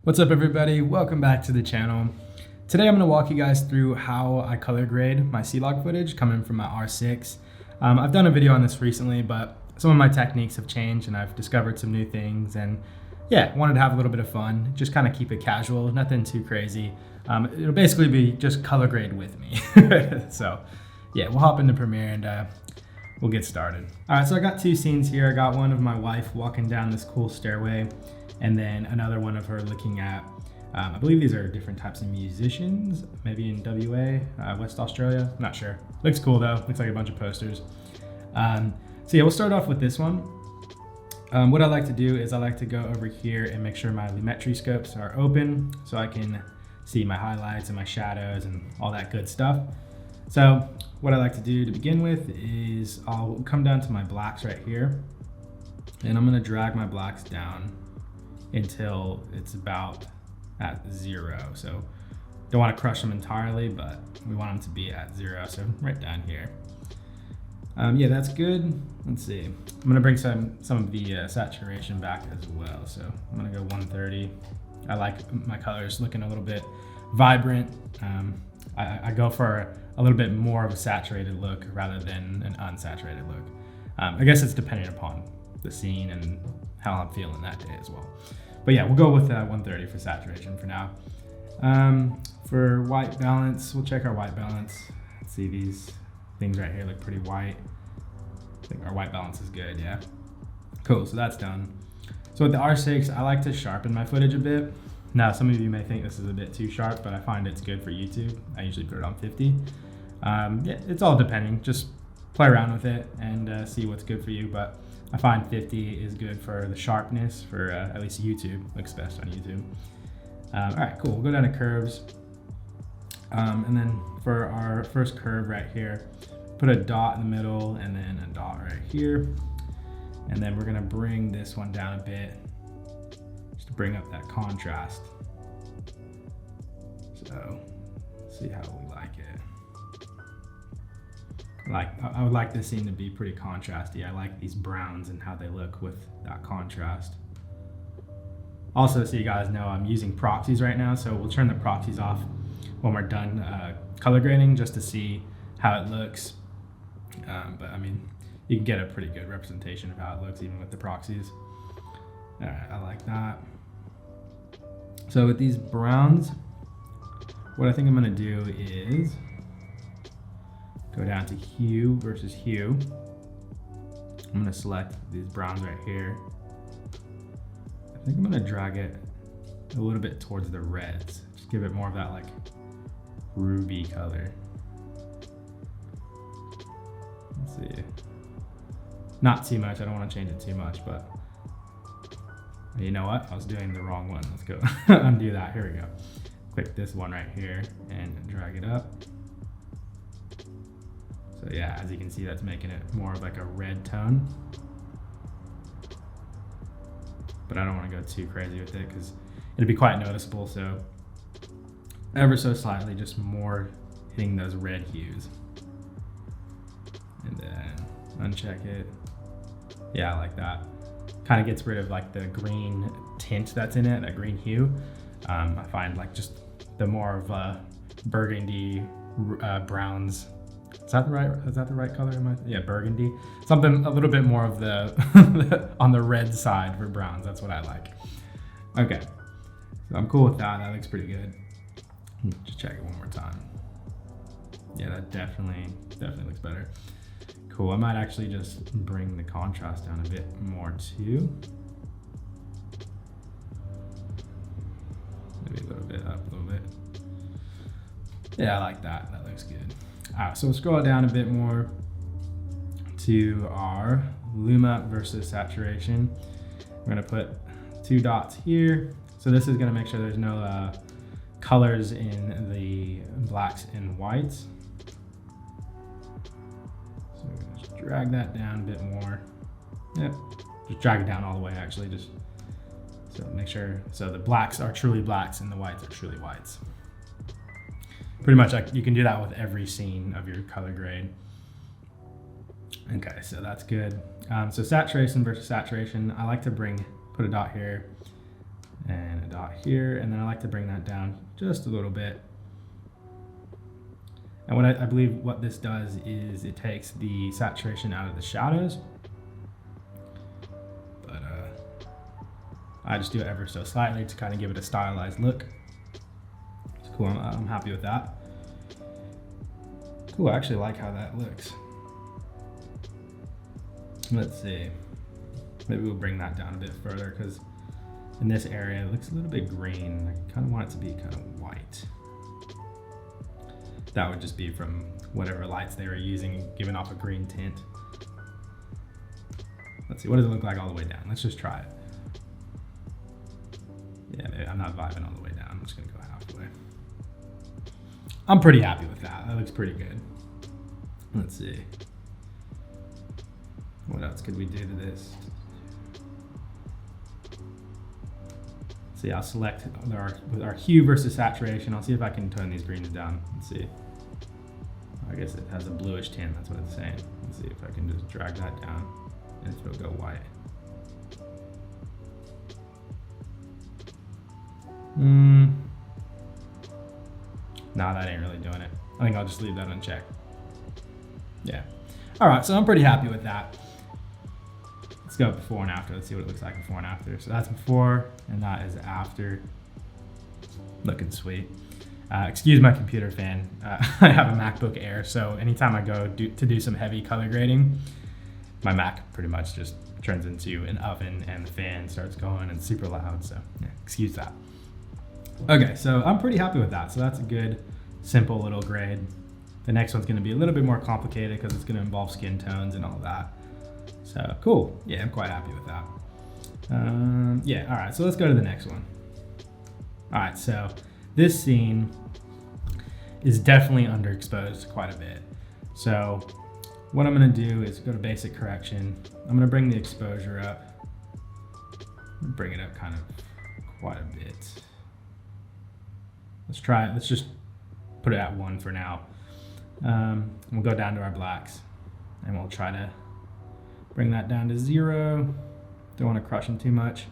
What's up everybody, welcome back to the channel. Today I'm going to walk you guys through how I color grade my C-Log footage coming from my R6. I've done a video on this recently, but some of my techniques have changed and I've discovered some new things, and yeah, wanted to have a little bit of fun, just kind of keep it casual, nothing too crazy. It'll basically be just color grade with me. So yeah, we'll hop into Premiere and we'll get started. All right, so I got two scenes here. I got one of my wife walking down this cool stairway, and then another one of her looking at, I believe these are different types of musicians, maybe in WA, West Australia, I'm not sure. Looks cool though, looks like a bunch of posters. So yeah, we'll start off with this one. What I like to do is I like to go over here and make sure my lumetri scopes are open so I can see my highlights and my shadows and all that good stuff. So what I like to do to begin with is I'll come down to my blacks right here, and I'm gonna drag my blacks down until it's about at 0. So don't want to crush them entirely, but we want them to be at 0. So right down here. Yeah, that's good. Let's see. I'm gonna bring some of the saturation back as well. So I'm gonna go 130. I like my colors looking a little bit vibrant. I go for a little bit more of a saturated look rather than an unsaturated look. I guess it's depending upon the scene and how I'm feeling that day as well. But yeah, we'll go with 130 for saturation for now. For white balance, we'll check our white balance. Let's see, these things right here look pretty white. I think our white balance is good, yeah. Cool, so that's done. So with the R6, I like to sharpen my footage a bit. Now, some of you may think this is a bit too sharp, but I find it's good for YouTube. I usually put it on 50. Yeah, it's all depending. Just play around with it and see what's good for you. But I find 50 is good for the sharpness for at least YouTube. Looks best on YouTube. All right, cool. We'll go down to curves. And then for our first curve right here, put a dot in the middle and then a dot right here. And then we're gonna bring this one down a bit just to bring up that contrast. So let's see how we like it. I would like this scene to be pretty contrasty. I like these browns and how they look with that contrast. Also, so you guys know, I'm using proxies right now, so we'll turn the proxies off when we're done color grading just to see how it looks. But I mean, you can get a pretty good representation of how it looks even with the proxies. All right, I like that. So with these browns, what I think I'm gonna do is go down to hue versus hue. I'm gonna select these browns right here. I think I'm gonna drag it a little bit towards the reds. Just give it more of that like ruby color. Let's see. Not too much, I don't wanna change it too much, but you know what? I was doing the wrong one. Let's go undo that, here we go. Click this one right here and drag it up. So yeah, as you can see, that's making it more of like a red tone. But I don't want to go too crazy with it because it'll be quite noticeable. So ever so slightly, just more hitting those red hues. And then uncheck it. Yeah, I like that. Kind of gets rid of like the green tint that's in it, that green hue. I find like just the more of burgundy browns. Is that the right color? Yeah, burgundy. Something a little bit more of the on the red side for browns. That's what I like. Okay, so I'm cool with that. That looks pretty good. Just check it one more time. Yeah, that definitely looks better. Cool. I might actually just bring the contrast down a bit more too. Maybe a little bit up, a little bit. Yeah, I like that. That looks good. All right, so we'll scroll down a bit more to our luma versus saturation. We're gonna put 2 dots here. So this is gonna make sure there's no colors in the blacks and whites. So we're gonna just drag that down a bit more. Yep, just drag it down all the way actually, just so make sure, so the blacks are truly blacks and the whites are truly whites. Pretty much like you can do that with every scene of your color grade. Okay, so that's good. So saturation versus saturation, I like to put a dot here and a dot here, and then I like to bring that down just a little bit. And what I believe what this does is it takes the saturation out of the shadows. But I just do it ever so slightly to kind of give it a stylized look. It's cool, I'm happy with that. Cool, I actually like how that looks. Let's see, maybe we'll bring that down a bit further because in this area it looks a little bit green. I kind of want it to be kind of white. That would just be from whatever lights they were using, giving off a green tint. Let's see, what does it look like all the way down? Let's just try it. Yeah, maybe I'm not vibing all the way down. I'm just gonna go halfway. I'm pretty happy with that. That looks pretty good. Let's see. What else could we do to this? See, I'll select with our hue versus saturation. I'll see if I can tone these greens down. Let's see. I guess it has a bluish tint, that's what it's saying. Let's see if I can just drag that down and if it'll go white. Nah, that ain't really doing it. I think I'll just leave that unchecked. Yeah. All right, so I'm pretty happy with that. Let's go before and after. Let's see what it looks like before and after. So that's before, and that is after. Looking sweet. Excuse my computer fan. I have a MacBook Air, so anytime I go to do some heavy color grading, my Mac pretty much just turns into an oven and the fan starts going and super loud, so yeah, excuse that. Okay, so I'm pretty happy with that. So that's a good, simple little grade. The next one's gonna be a little bit more complicated because it's gonna involve skin tones and all that. So cool, yeah, I'm quite happy with that. Yeah, all right, so let's go to the next one. All right, so this scene is definitely underexposed quite a bit. So what I'm gonna do is go to basic correction. I'm gonna bring the exposure up. Bring it up kind of quite a bit. Let's try it, let's just put it at 1 for now. We'll go down to our blacks and we'll try to bring that down to 0. Don't wanna crush them too much.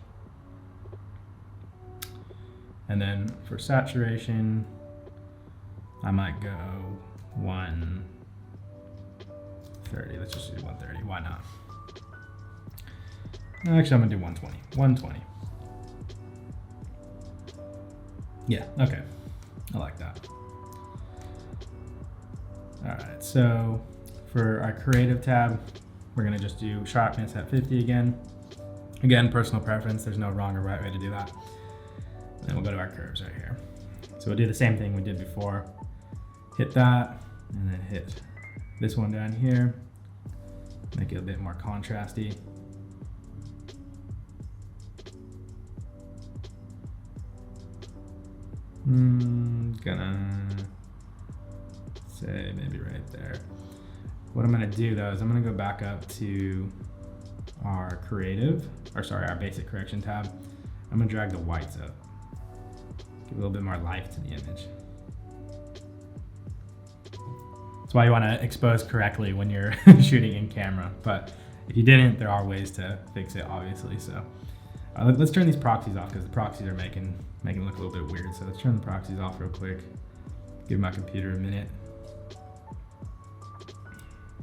And then for saturation, I might go 130. Let's just do 130. Why not? Actually, I'm gonna do 120. 120. Yeah, okay. I like that. All right, so for our creative tab, we're gonna just do sharpness at 50 again. Again, personal preference. There's no wrong or right way to do that. And then we'll go to our curves right here. So we'll do the same thing we did before. Hit that, and then hit this one down here. Make it a bit more contrasty. Gonna say maybe right there. What I'm gonna do though is I'm gonna go back up to our our basic correction tab. I'm gonna drag the whites up. Give a little bit more life to the image. That's why you want to expose correctly when you're shooting in camera. But if you didn't, there are ways to fix it, obviously. So let's turn these proxies off because the proxies are making it look a little bit weird. So let's turn the proxies off real quick. Give my computer a minute.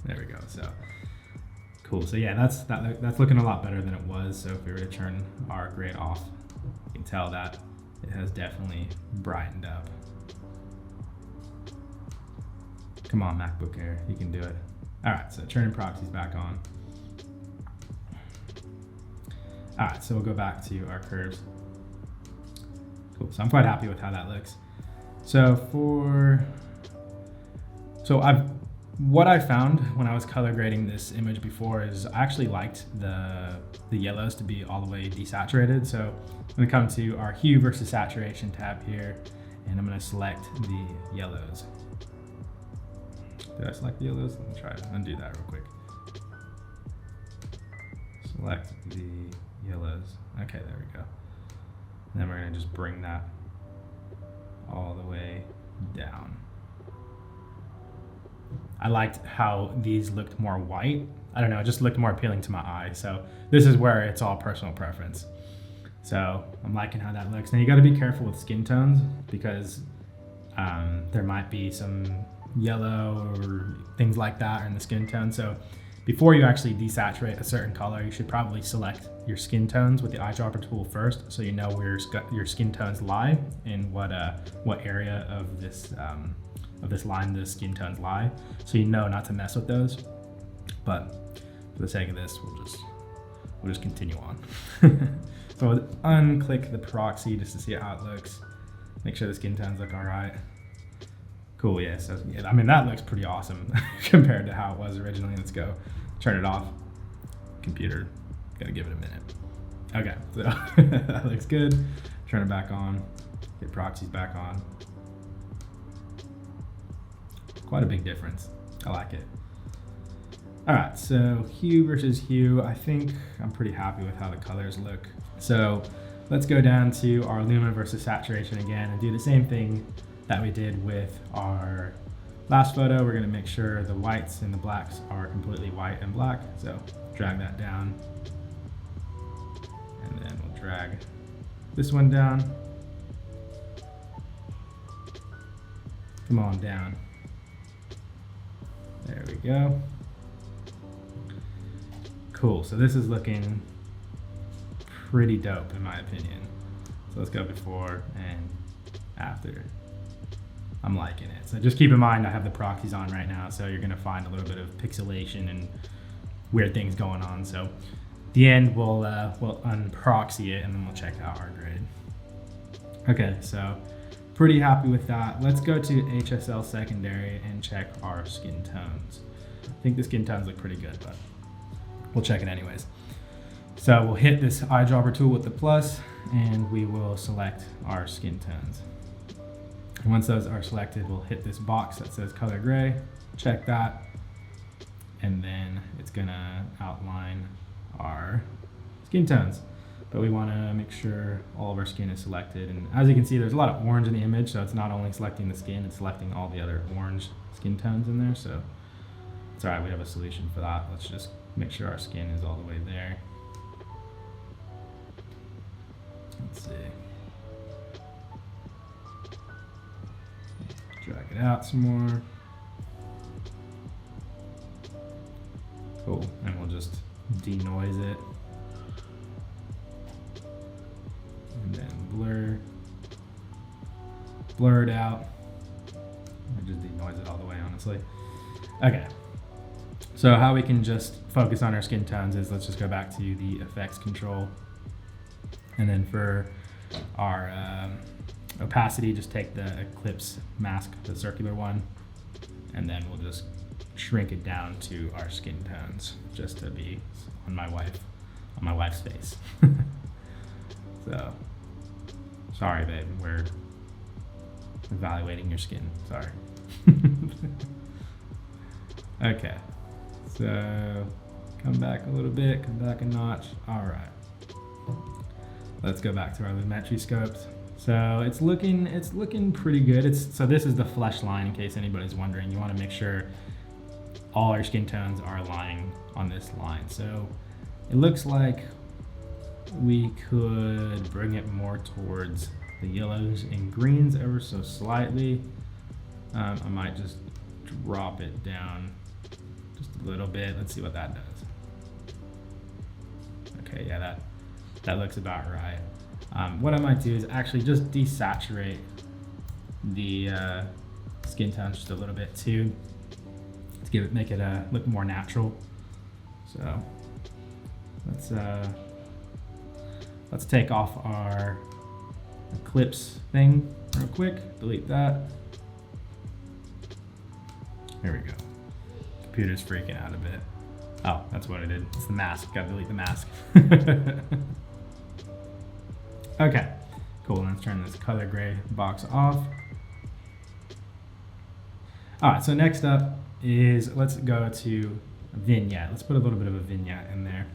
There we go. So cool. So yeah, that's looking a lot better than it was. So if we were to turn our grade off, you can tell that it has definitely brightened up. Come on, MacBook Air, you can do it. All right, so turning proxies back on. All right, so we'll go back to our curves. Cool, so I'm quite happy with how that looks. So what I found when I was color grading this image before is I actually liked the yellows to be all the way desaturated. So I'm gonna come to our hue versus saturation tab here, and I'm gonna select the yellows. Did I select the yellows? Let me try to undo that real quick. Select the yellows. Okay, there we go. And then we're gonna just bring that all the way down. I liked how these looked more white. I don't know, it just looked more appealing to my eye. So this is where it's all personal preference. So I'm liking how that looks. Now you got to be careful with skin tones because there might be some yellow or things like that in the skin tone. So before you actually desaturate a certain color, you should probably select your skin tones with the eyedropper tool first, so you know where your skin tones lie and what area of this line the skin tones lie, so you know not to mess with those. But for the sake of this, we'll just continue on. So we'll unclick the proxy just to see how it looks. Make sure the skin tones look all right. Cool, yeah, so I mean, that looks pretty awesome compared to how it was originally. Let's go turn it off. Computer, gotta give it a minute. Okay, so that looks good. Turn it back on, get proxies back on. Quite a big difference, I like it. All right, so hue versus hue. I think I'm pretty happy with how the colors look. So let's go down to our lumen versus saturation again and do the same thing that we did with our last photo. We're gonna make sure the whites and the blacks are completely white and black. So drag that down. And then we'll drag this one down. Come on down. There we go. Cool, so this is looking pretty dope in my opinion. So let's go before and after. I'm liking it. So just keep in mind I have the proxies on right now, so you're gonna find a little bit of pixelation and weird things going on. So at the end we'll unproxy it and then we'll check out our grade. Okay, so pretty happy with that. Let's go to HSL secondary and check our skin tones. I think the skin tones look pretty good, but we'll check it anyways. So we'll hit this eyedropper tool with the plus and we will select our skin tones. And once those are selected, we'll hit this box that says color gray, check that, and then it's gonna outline our skin tones. But we wanna make sure all of our skin is selected. And as you can see, there's a lot of orange in the image, so it's not only selecting the skin, it's selecting all the other orange skin tones in there. So it's all right, we have a solution for that. Let's just make sure our skin is all the way there. Let's see. Drag it out some more. Cool, and we'll just denoise it. And then blur it out. I just denoise it all the way, honestly. Okay, so how we can just focus on our skin tones is, let's just go back to the effects control. And then for our opacity, just take the eclipse mask, the circular one, and then we'll just shrink it down to our skin tones, just to be on my wife's face. So, sorry babe, we're evaluating your skin, sorry. Okay, so come back a little bit, come back a notch. All right. Let's go back to our lumetri scopes. So it's looking pretty good. So this is the flesh line, in case anybody's wondering. You want to make sure all our skin tones are lying on this line. So it looks like we could bring it more towards the yellows and greens ever so slightly. I might just drop it down just a little bit. Let's see what that does. Okay, yeah, that looks about right. What I might do is actually just desaturate the skin tones just a little bit too, to make it look more natural. So let's take off our eclipse thing real quick. Delete that. There we go. Computer's freaking out a bit. Oh, that's what I did. It's the mask. Gotta delete the mask. Okay, cool. Let's turn this color gray box off. All right, so next up is, let's go to vignette. Let's put a little bit of a vignette in there.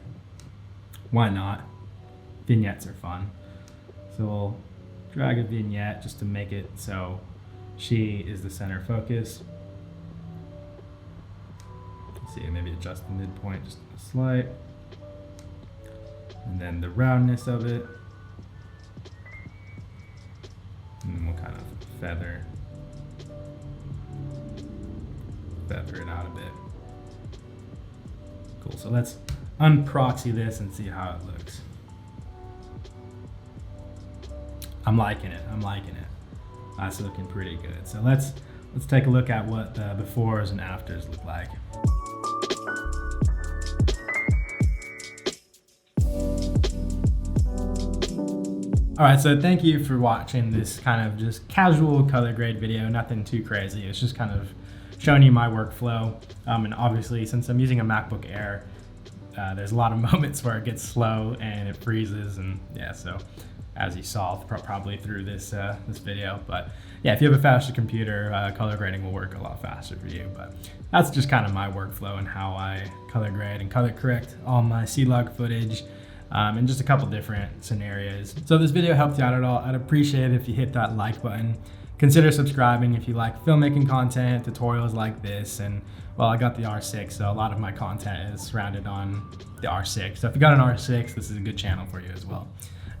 Why not? Vignettes are fun. So we'll drag a vignette just to make it so she is the center focus. Let's see, maybe adjust the midpoint just a slight. And then the roundness of it. And then we'll kind of feather it out a bit. Cool, so let's unproxy this and see how it looks. I'm liking it. That's looking pretty good. So let's take a look at what the befores and afters look like. All right, so thank you for watching this kind of just casual color grade video, nothing too crazy. It's just kind of showing you my workflow. And obviously, since I'm using a MacBook Air, there's a lot of moments where it gets slow and it freezes, and yeah, so as you saw probably through this video. But yeah, if you have a faster computer, color grading will work a lot faster for you. But that's just kind of my workflow and how I color grade and color correct all my C-Log footage. And just a couple different scenarios. So if this video helped you out at all, I'd appreciate it if you hit that like button. Consider subscribing if you like filmmaking content, tutorials like this, and well, I got the R6, so a lot of my content is surrounded on the R6. So if you got an R6, this is a good channel for you as well.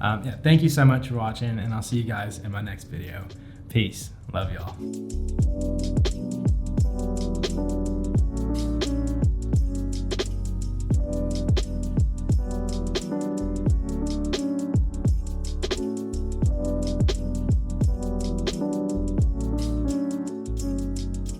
Yeah, thank you so much for watching, and I'll see you guys in my next video. Peace. Love y'all.